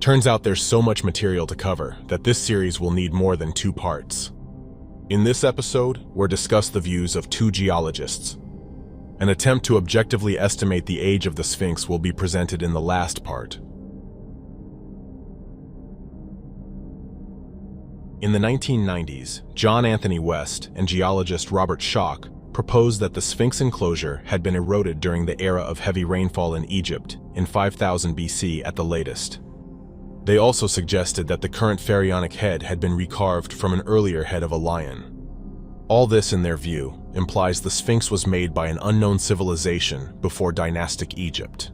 Turns out there's so much material to cover that this series will need more than 2 parts. In this episode, we'll discuss the views of 2 geologists. An attempt to objectively estimate the age of the Sphinx will be presented in the last part. In the 1990s, John Anthony West and geologist Robert Schoch proposed that the Sphinx enclosure had been eroded during the era of heavy rainfall in Egypt in 5000 BC at the latest. They also suggested that the current pharaonic head had been recarved from an earlier head of a lion. All this, in their view, implies the Sphinx was made by an unknown civilization before dynastic Egypt.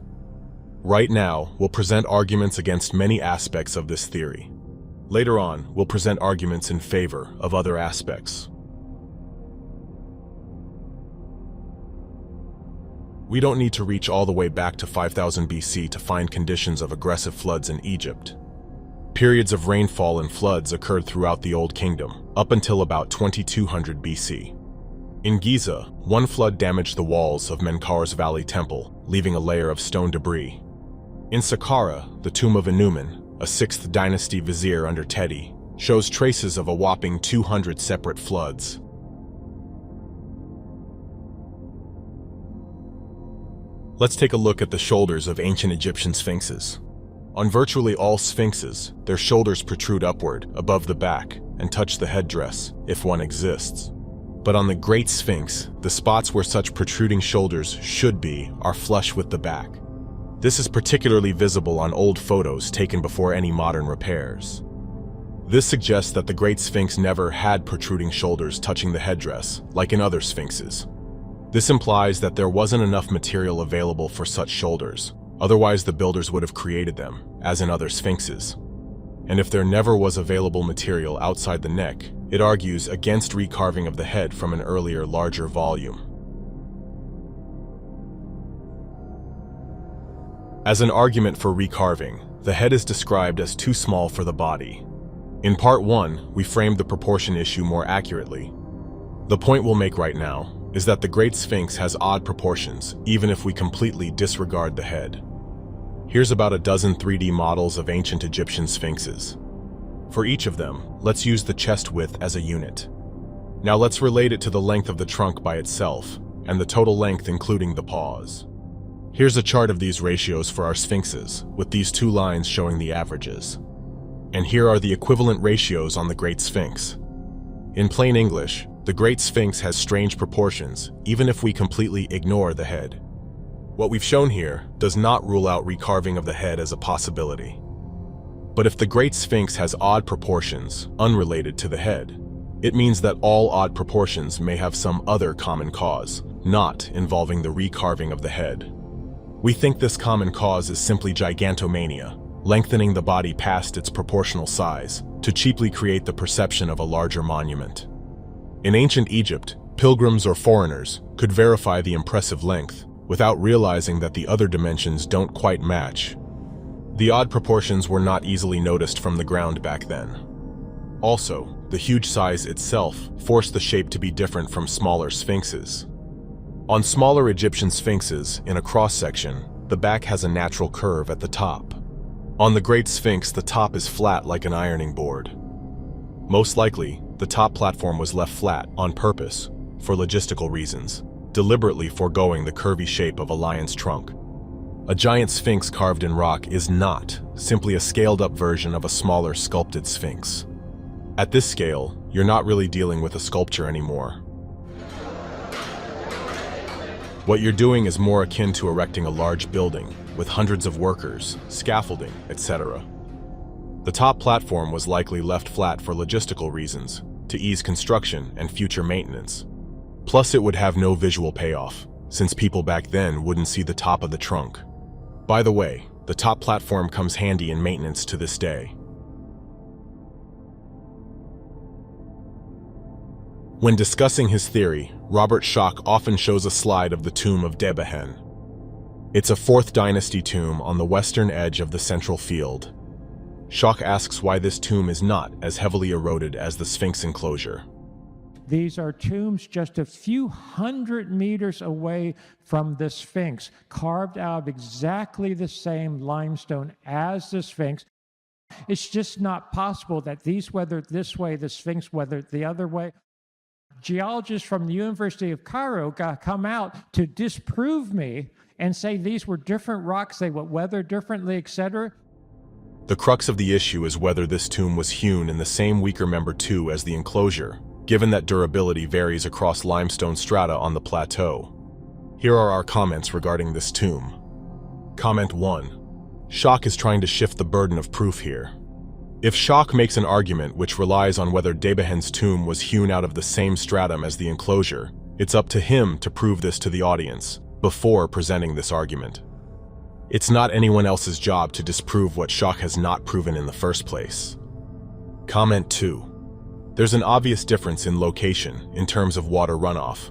Right now, we'll present arguments against many aspects of this theory. Later on, we'll present arguments in favor of other aspects. We don't need to reach all the way back to 5000 BC to find conditions of aggressive floods in Egypt. Periods of rainfall and floods occurred throughout the Old Kingdom, up until about 2200 BC. In Gizeh, one flood damaged the walls of Menkaur's Valley Temple, leaving a layer of stone debris. In Saqqara, the tomb of Enumen, a 6th dynasty vizier under Teti, shows traces of a whopping 200 separate floods. Let's take a look at the shoulders of ancient Egyptian sphinxes. On virtually all sphinxes, their shoulders protrude upward, above the back, and touch the headdress, if one exists. But on the Great Sphinx, the spots where such protruding shoulders should be are flush with the back. This is particularly visible on old photos taken before any modern repairs. This suggests that the Great Sphinx never had protruding shoulders touching the headdress, like in other sphinxes. This implies that there wasn't enough material available for such shoulders. Otherwise, the builders would have created them, as in other sphinxes. And if there never was available material outside the neck, it argues against recarving of the head from an earlier, larger volume. As an argument for recarving, the head is described as too small for the body. In part 1, we framed the proportion issue more accurately. The point we'll make right now is that the Great Sphinx has odd proportions, even if we completely disregard the head. Here's about a dozen 3D models of ancient Egyptian sphinxes. For each of them, let's use the chest width as a unit. Now let's relate it to the length of the trunk by itself, and the total length including the paws. Here's a chart of these ratios for our sphinxes, with these 2 lines showing the averages. And here are the equivalent ratios on the Great Sphinx. In plain English, the Great Sphinx has strange proportions, even if we completely ignore the head. What we've shown here does not rule out recarving of the head as a possibility. But if the Great Sphinx has odd proportions, unrelated to the head, it means that all odd proportions may have some other common cause, not involving the recarving of the head. We think this common cause is simply gigantomania, lengthening the body past its proportional size to cheaply create the perception of a larger monument. In ancient Egypt, pilgrims or foreigners could verify the impressive length without realizing that the other dimensions don't quite match. The odd proportions were not easily noticed from the ground back then. Also, the huge size itself forced the shape to be different from smaller sphinxes. On smaller Egyptian sphinxes, in a cross-section, the back has a natural curve at the top. On the Great Sphinx, the top is flat like an ironing board. Most likely, the top platform was left flat on purpose, for logistical reasons, deliberately foregoing the curvy shape of a lion's trunk. A giant sphinx carved in rock is not simply a scaled-up version of a smaller sculpted sphinx. At this scale, you're not really dealing with a sculpture anymore. What you're doing is more akin to erecting a large building with hundreds of workers, scaffolding, etc. The top platform was likely left flat for logistical reasons, to ease construction and future maintenance. Plus, it would have no visual payoff, since people back then wouldn't see the top of the trunk. By the way, the top platform comes handy in maintenance to this day. When discussing his theory, Robert Schoch often shows a slide of the tomb of Debehen. It's a 4th dynasty tomb on the western edge of the central field. Schoch asks why this tomb is not as heavily eroded as the Sphinx enclosure. These are tombs just a few hundred meters away from the Sphinx, carved out of exactly the same limestone as the Sphinx. It's just not possible that these weathered this way, the Sphinx weathered the other way. Geologists from the University of Cairo come out to disprove me and say these were different rocks, they would weather differently, etc. The crux of the issue is whether this tomb was hewn in the same weaker member 2 as the enclosure, given that durability varies across limestone strata on the plateau. Here are our comments regarding this tomb. Comment 1. Schoch is trying to shift the burden of proof here. If Schoch makes an argument which relies on whether Debehen's tomb was hewn out of the same stratum as the enclosure, it's up to him to prove this to the audience before presenting this argument. It's not anyone else's job to disprove what Schoch has not proven in the first place. Comment 2. There's an obvious difference in location in terms of water runoff.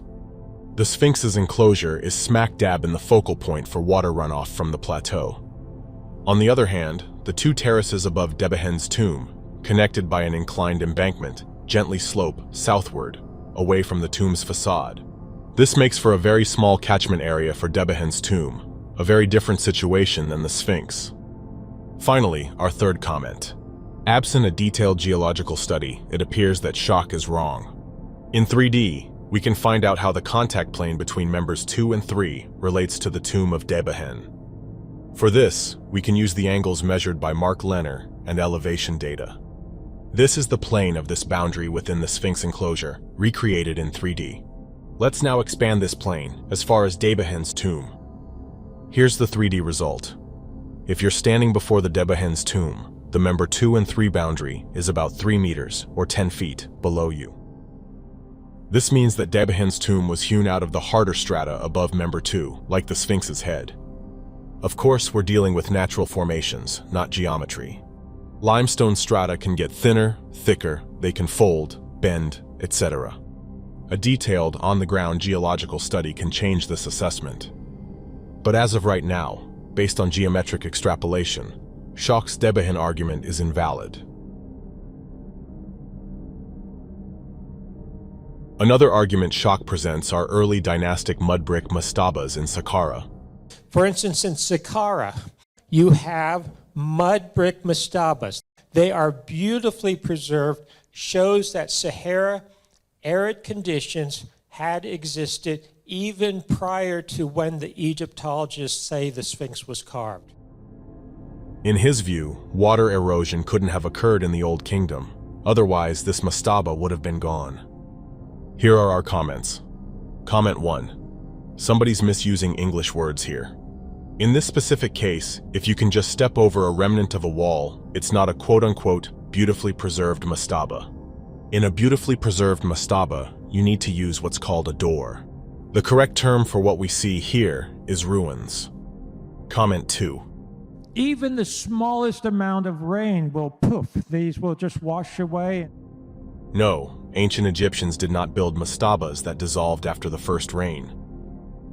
The Sphinx's enclosure is smack dab in the focal point for water runoff from the plateau. On the other hand, the two terraces above Debehen's tomb, connected by an inclined embankment, gently slope southward, away from the tomb's facade. This makes for a very small catchment area for Debehen's tomb, a very different situation than the Sphinx. Finally, our third comment. Absent a detailed geological study, it appears that Schoch is wrong. In 3D, we can find out how the contact plane between members 2 and 3 relates to the tomb of Debehen. For this, we can use the angles measured by Mark Lehner and elevation data. This is the plane of this boundary within the Sphinx enclosure, recreated in 3D. Let's now expand this plane as far as Debehen's tomb. Here's the 3D result. If you're standing before the Debehen's tomb, the member 2 and 3 boundary is about 3 meters or 10 feet below you. This means that Debehen's tomb was hewn out of the harder strata above member 2, like the Sphinx's head. Of course, we're dealing with natural formations, not geometry. Limestone strata can get thinner, thicker, they can fold, bend, etc. A detailed, on-the-ground geological study can change this assessment. But as of right now, based on geometric extrapolation, Schoch's Debehen argument is invalid. Another argument Schoch presents are early dynastic mud brick mastabas in Saqqara. For instance, in Saqqara, you have mud brick mastabas. They are beautifully preserved, shows that Sahara arid conditions had existed even prior to when the Egyptologists say the Sphinx was carved. In his view, water erosion couldn't have occurred in the Old Kingdom. Otherwise, this mastaba would have been gone. Here are our comments. Comment 1. Somebody's misusing English words here. In this specific case, if you can just step over a remnant of a wall, it's not a quote-unquote beautifully preserved mastaba. In a beautifully preserved mastaba, you need to use what's called a door. The correct term for what we see here is ruins. Comment 2. Even the smallest amount of rain will poof, these will just wash away. No, ancient Egyptians did not build mastabas that dissolved after the first rain.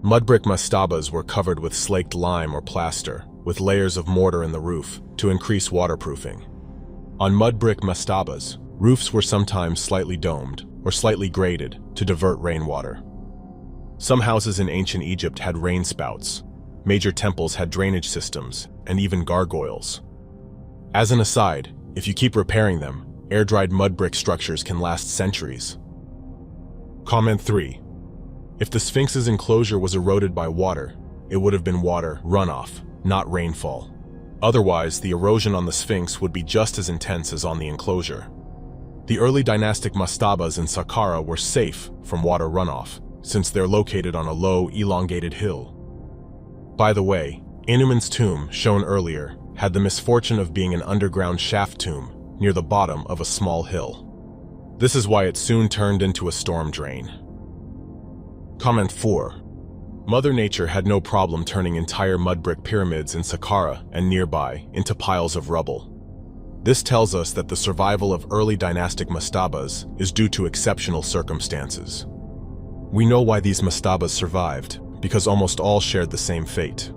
Mud brick mastabas were covered with slaked lime or plaster, with layers of mortar in the roof to increase waterproofing. On mud brick mastabas, roofs were sometimes slightly domed or slightly graded to divert rainwater. Some houses in ancient Egypt had rain spouts, major temples had drainage systems, and even gargoyles. As an aside, if you keep repairing them, air-dried mud brick structures can last centuries. Comment 3. If the Sphinx's enclosure was eroded by water, it would have been water runoff, not rainfall. Otherwise, the erosion on the Sphinx would be just as intense as on the enclosure. The early dynastic mastabas in Saqqara were safe from water runoff, since they're located on a low, elongated hill. By the way, Enumen's tomb, shown earlier, had the misfortune of being an underground shaft tomb near the bottom of a small hill. This is why it soon turned into a storm drain. Comment 4. Mother Nature had no problem turning entire mud brick pyramids in Saqqara and nearby into piles of rubble. This tells us that the survival of early dynastic mastabas is due to exceptional circumstances. We know why these mastabas survived, because almost all shared the same fate.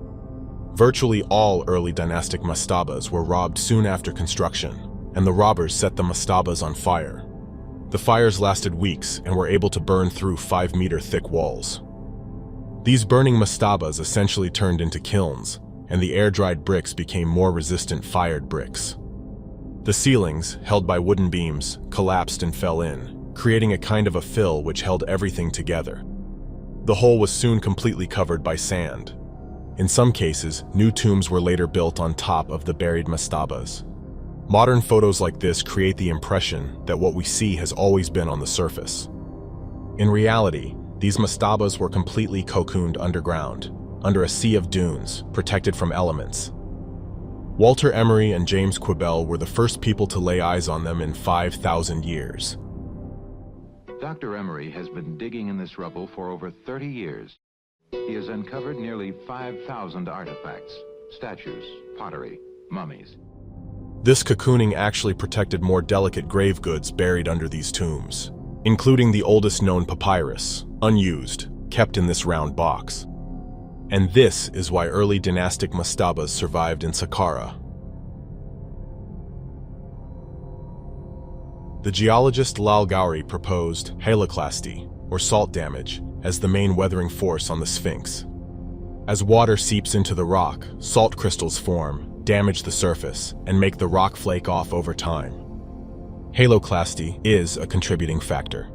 Virtually all early dynastic mastabas were robbed soon after construction, and the robbers set the mastabas on fire. The fires lasted weeks and were able to burn through 5-meter thick walls. These burning mastabas essentially turned into kilns, and the air-dried bricks became more resistant fired bricks. The ceilings, held by wooden beams, collapsed and fell in, creating a kind of a fill which held everything together. The hole was soon completely covered by sand. In some cases, new tombs were later built on top of the buried mastabas. Modern photos like this create the impression that what we see has always been on the surface. In reality, these mastabas were completely cocooned underground, under a sea of dunes, protected from elements. Walter Emery and James Quibell were the first people to lay eyes on them in 5,000 years. Dr. Emery has been digging in this rubble for over 30 years. He has uncovered nearly 5,000 artifacts, statues, pottery, mummies. This cocooning actually protected more delicate grave goods buried under these tombs, including the oldest known papyrus, unused, kept in this round box. And this is why early dynastic mastabas survived in Saqqara. The geologist Lal Gauri proposed haloclasty, or salt damage, as the main weathering force on the Sphinx. As water seeps into the rock, salt crystals form, damage the surface, and make the rock flake off over time. Haloclasty is a contributing factor.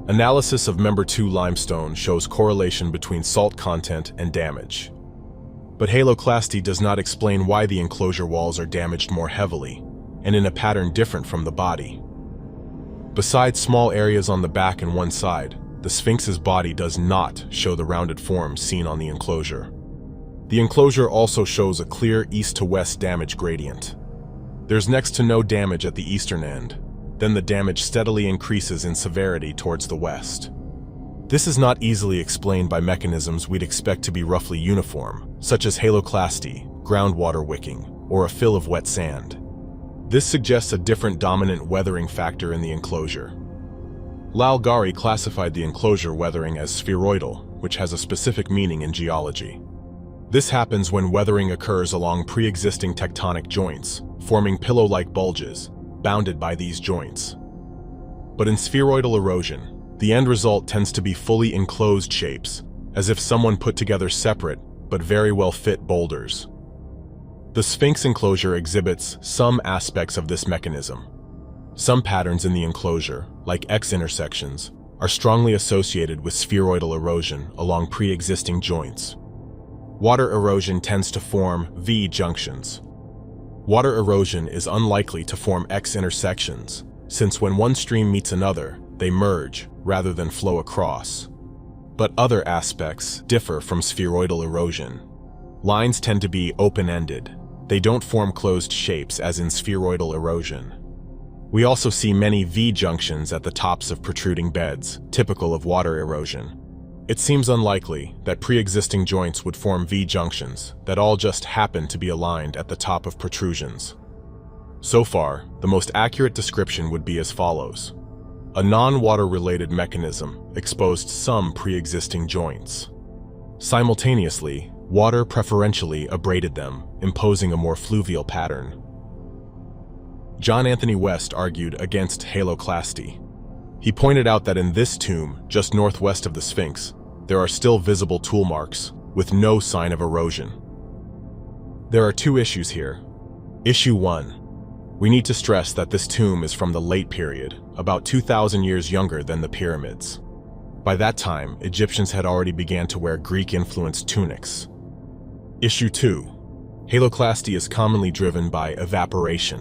Analysis of Member 2 limestone shows correlation between salt content and damage. But haloclasty does not explain why the enclosure walls are damaged more heavily, and in a pattern different from the body. Besides small areas on the back and one side, the Sphinx's body does not show the rounded form seen on the enclosure. The enclosure also shows a clear east-to-west damage gradient. There's next to no damage at the eastern end, then the damage steadily increases in severity towards the west. This is not easily explained by mechanisms we'd expect to be roughly uniform, such as haloclasty, groundwater wicking, or a fill of wet sand. This suggests a different dominant weathering factor in the enclosure. Lal Gauri classified the enclosure weathering as spheroidal, which has a specific meaning in geology. This happens when weathering occurs along pre-existing tectonic joints, forming pillow-like bulges, bounded by these joints. But in spheroidal erosion, the end result tends to be fully enclosed shapes, as if someone put together separate, but very well fit boulders. The Sphinx enclosure exhibits some aspects of this mechanism. Some patterns in the enclosure, like X-intersections, are strongly associated with spheroidal erosion along pre-existing joints. Water erosion tends to form V-junctions. Water erosion is unlikely to form X-intersections, since when one stream meets another, they merge rather than flow across. But other aspects differ from spheroidal erosion. Lines tend to be open-ended. They don't form closed shapes as in spheroidal erosion. We also see many V-junctions at the tops of protruding beds, typical of water erosion. It seems unlikely that pre-existing joints would form V-junctions that all just happen to be aligned at the top of protrusions. So far, the most accurate description would be as follows. A non-water-related mechanism exposed some pre-existing joints. Simultaneously, water preferentially abraded them, imposing a more fluvial pattern. John Anthony West argued against haloclasty. He pointed out that in this tomb, just northwest of the Sphinx, there are still visible tool marks, with no sign of erosion. There are two issues here. Issue 1. We need to stress that this tomb is from the late period, about 2,000 years younger than the pyramids. By that time, Egyptians had already began to wear Greek-influenced tunics. Issue 2. Haloclasty is commonly driven by evaporation,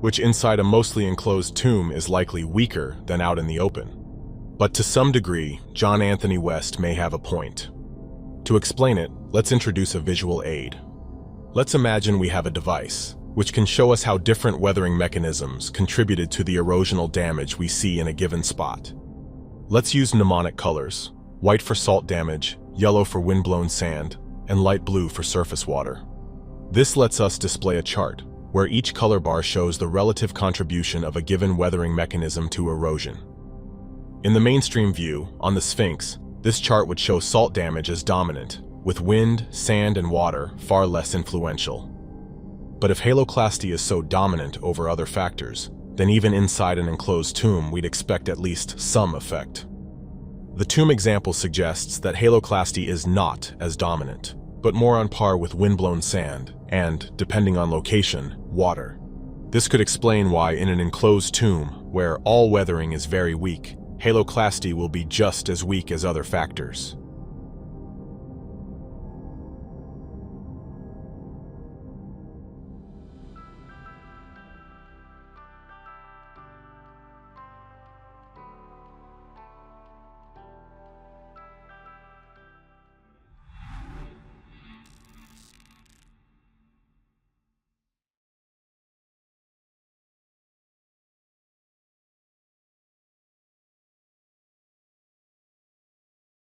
which inside a mostly enclosed tomb is likely weaker than out in the open. But to some degree, John Anthony West may have a point. To explain it, let's introduce a visual aid. Let's imagine we have a device, which can show us how different weathering mechanisms contributed to the erosional damage we see in a given spot. Let's use mnemonic colors: white for salt damage, yellow for windblown sand, and light blue for surface water. This lets us display a chart, where each color bar shows the relative contribution of a given weathering mechanism to erosion. In the mainstream view, on the Sphinx, this chart would show salt damage as dominant, with wind, sand, and water far less influential. But if haloclasty is so dominant over other factors, then even inside an enclosed tomb we'd expect at least some effect. The tomb example suggests that haloclasty is not as dominant, but more on par with windblown sand and, depending on location, water. This could explain why in an enclosed tomb, where all weathering is very weak, haloclasty will be just as weak as other factors.